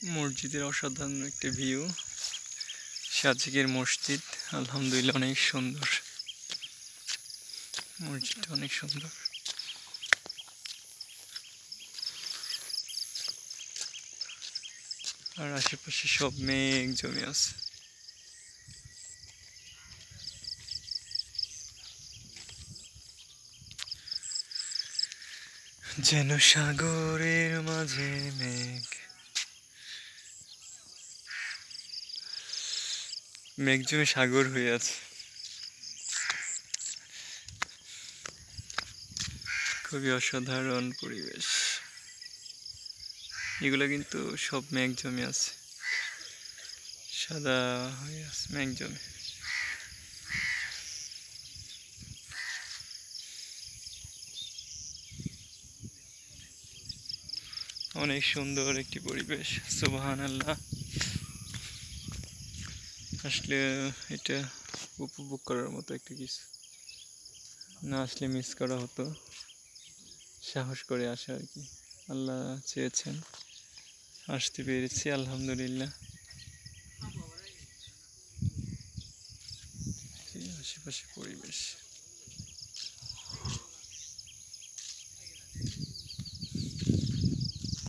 মসজিদের অসাধারণ একটা ভিউ। সাজেকের মসজিদ, আলহামদুলিল্লাহ অনেক সুন্দর। মসজিদটা অনেক সুন্দর। আর আশেপাশে সব মেঘ জমে আছে। যেন সাগরের মাঝে মেঘ, মেঘ জমে সাগর হয়ে আছে। খুবই অসাধারণ পরিবেশ। এগুলো কিন্তু সব মেঘ জমে আছে, সাদা হয়ে আছে মেঘ জমে। অনেক সুন্দর একটি পরিবেশ, সুবহানাল্লাহ। আসলে এটা উপভোগ করার মতো একটা কিছু, না আসলে মিস করা হতো। সাহস করে আসা আর কি, আল্লাহ চেয়েছেন, আসতে পেরেছি আলহামদুলিল্লাহ। আশেপাশে পরিবেশ।